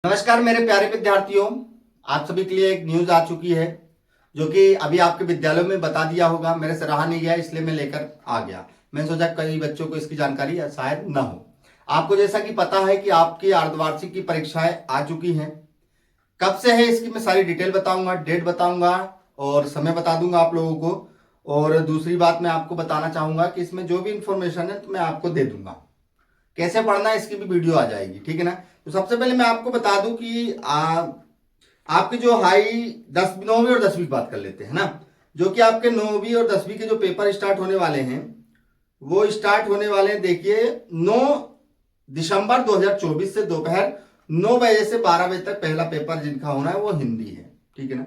नमस्कार मेरे प्यारे विद्यार्थियों, आप सभी के लिए एक न्यूज आ चुकी है जो कि अभी आपके विद्यालयों में बता दिया होगा। मेरे से रहा नहीं गया इसलिए मैं लेकर आ गया। मैंने सोचा कई बच्चों को इसकी जानकारी शायद न हो। आपको जैसा कि पता है कि आपकी अर्धवार्षिक की परीक्षाएं आ चुकी हैं। कब से है इसकी मैं सारी डिटेल बताऊंगा, डेट बताऊंगा और समय बता दूंगा आप लोगों को। और दूसरी बात मैं आपको बताना चाहूंगा कि इसमें जो भी इंफॉर्मेशन है तो मैं आपको दे दूंगा। कैसे पढ़ना है इसकी भी वीडियो आ जाएगी, ठीक है ना। तो सबसे पहले मैं आपको बता दूं कि आपके जो हाई 9वीं और 10वीं की बात कर लेते हैं ना। जो कि आपके 9वीं और 10वीं के जो पेपर स्टार्ट होने वाले हैं वो स्टार्ट होने वाले हैं। देखिए 9 दिसंबर 2024 से दोपहर 9 बजे से 12 बजे तक पहला पेपर जिनका होना है वो हिंदी है, ठीक है ना।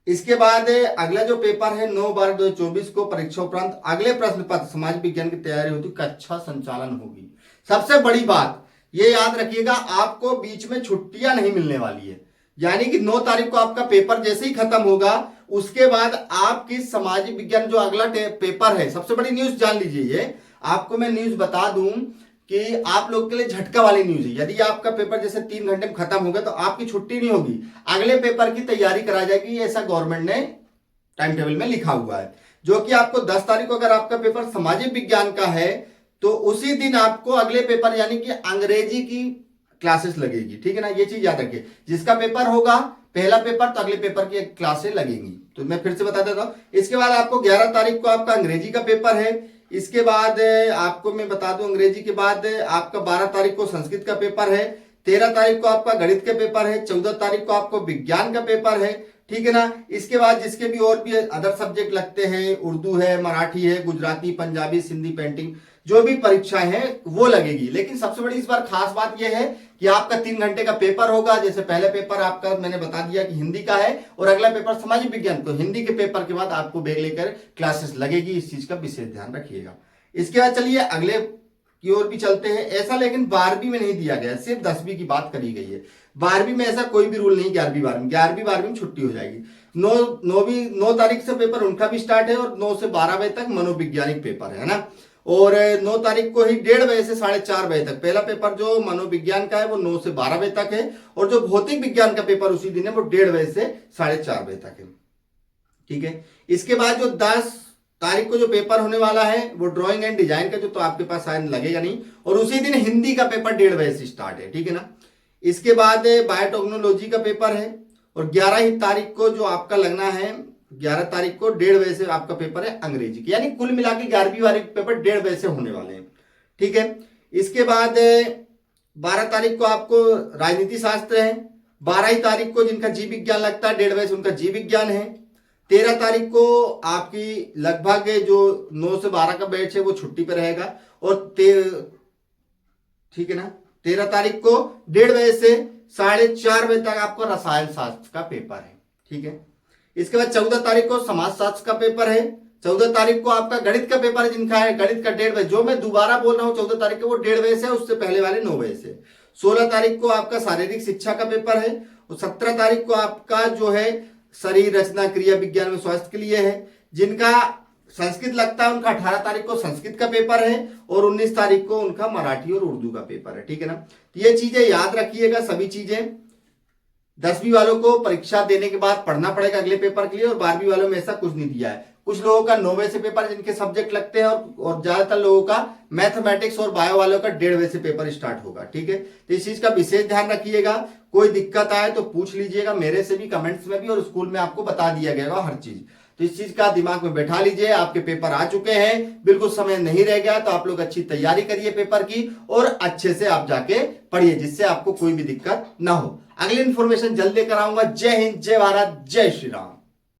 इसके बाद अगला जो पेपर है 9/12/2024 को परीक्षा उपरांत अगले प्रश्न पत्र समाज विज्ञान की तैयारी होती कक्षा संचालन होगी। सबसे बड़ी बात ये याद रखिएगा, आपको बीच में छुट्टियां नहीं मिलने वाली है। यानी कि 9 तारीख को आपका पेपर जैसे ही खत्म होगा उसके बाद आपकी सामाजिक विज्ञान जो अगला पेपर है, सबसे बड़ी न्यूज जान लीजिए। ये आपको मैं न्यूज बता दूं कि आप लोग के लिए झटका वाली न्यूज है। यदि आपका पेपर जैसे 3 घंटे में खत्म होगा तो आपकी छुट्टी नहीं होगी, अगले पेपर की तैयारी कराई जाएगी। ऐसा गवर्नमेंट ने टाइम टेबल में लिखा हुआ है। जो कि आपको 10 तारीख को अगर आपका पेपर सामाजिक विज्ञान का है तो उसी दिन आपको अगले पेपर यानी कि अंग्रेजी की क्लासेस लगेगी, ठीक है ना। ये चीज याद रखिए, जिसका पेपर होगा पहला पेपर तो अगले पेपर की क्लासेस लगेंगी। तो मैं फिर से बता देता हूं। इसके बाद आपको 11 तारीख को आपका अंग्रेजी का पेपर है। इसके बाद आपको मैं बता दूं अंग्रेजी के बाद आपका 12 तारीख को संस्कृत का पेपर है। 13 तारीख को आपका गणित का पेपर है। 14 तारीख को आपको विज्ञान का पेपर है, ठीक है ना। इसके बाद जिसके भी और भी अदर सब्जेक्ट लगते हैं, उर्दू है, मराठी है, गुजराती, पंजाबी, सिंधी, पेंटिंग, जो भी परीक्षाएं हैं वो लगेगी। लेकिन सबसे बड़ी इस बार खास बात यह है कि आपका 3 घंटे का पेपर होगा। जैसे पहले पेपर आपका मैंने बता दिया कि हिंदी का है और अगला पेपर सामाजिक विज्ञान। तो हिंदी के पेपर के बाद आपको बैग लेकर क्लासेस लगेगी, इस चीज का विशेष ध्यान रखिएगा। इसके बाद चलिए अगले की ओर भी चलते हैं। ऐसा लेकिन 12वीं में नहीं दिया गया, सिर्फ 10वीं की बात करी गई है। 12वीं में ऐसा कोई भी रूल नहीं। 11वीं में छुट्टी हो जाएगी। 9 तारीख से पेपर उनका भी स्टार्ट है और 9 से 12 बजे तक मनोवैज्ञानिक पेपर है ना। और 9 तारीख को ही 1:30 बजे से 4:30 बजे तक पहला पेपर जो मनोविज्ञान का है वो 9 से 12 बजे तक है। और जो भौतिक विज्ञान का पेपर उसी दिन है वो 1:30 बजे से 4:30 बजे तक है, ठीक है। इसके बाद जो 10 तारीख को जो पेपर होने वाला है वो ड्राइंग एंड डिजाइन का, जो तो आपके पास शायद लगेगा नहीं। और उसी दिन हिंदी का पेपर 1:30 बजे से स्टार्ट है, ठीक है ना। इसके बाद बायोटेक्नोलॉजी का पेपर है। और 11 ही तारीख को जो आपका लगना है, 11 तारीख को 1:30 बजे से आपका पेपर है अंग्रेजी की। यानी कुल मिला के 11वीं वाले पेपर 1:30 बजे से होने वाले हैं, ठीक है। इसके बाद 12 तारीख को आपको राजनीति शास्त्र है। 12 ही तारीख को जिनका जीव विज्ञान लगता है 1:30 बजे से उनका जीव विज्ञान है। 13 तारीख को आपकी लगभग जो 9 से 12 का बैच है वो छुट्टी पर रहेगा। और ठीक है ना, 13 तारीख को 1:30 बजे से 4:30 बजे तक आपको रसायन शास्त्र का पेपर है, ठीक है। इसके बाद 14 तारीख को समाज शास्त्र का पेपर है। 14 तारीख को आपका गणित का पेपर है जिनका है गणित का 1:30 बजे। जो मैं दोबारा बोल रहा हूं 14 तारीख को वो 1:30 बजे से, उससे पहले वाले 9 बजे से। 16 तारीख को आपका शारीरिक शिक्षा का पेपर है। और 17 तारीख को आपका जो है शरीर रचना क्रिया विज्ञान में स्वास्थ्य के लिए है। जिनका संस्कृत लगता है उनका 18 तारीख को संस्कृत का पेपर है। और 19 तारीख को उनका मराठी और उर्दू का पेपर है, ठीक है ना। तो ये चीजें याद रखिएगा। सभी चीजें 10वीं वालों को परीक्षा देने के बाद पढ़ना पड़ेगा अगले पेपर के लिए। और 12वीं वालों में ऐसा कुछ नहीं दिया है। कुछ लोगों का 9 बजे से पेपर जिनके सब्जेक्ट लगते हैं और ज्यादातर लोगों का मैथमेटिक्स और बायो वालों का 1:30 बजे से पेपर स्टार्ट होगा, ठीक है। तो इस चीज का विशेष ध्यान रखिएगा। कोई दिक्कत आए तो पूछ लीजिएगा मेरे से भी, कमेंट्स में भी, और स्कूल में आपको बता दिया गया हर चीज। तो इस चीज का दिमाग में बैठा लीजिए। आपके पेपर आ चुके हैं, बिल्कुल समय नहीं रह गया। तो आप लोग अच्छी तैयारी करिए पेपर की और अच्छे से आप जाके पढ़िए, जिससे आपको कोई भी दिक्कत ना हो। अगली इंफॉर्मेशन जल्द लेकर आऊंगा। जय हिंद, जय भारत, जय श्री राम।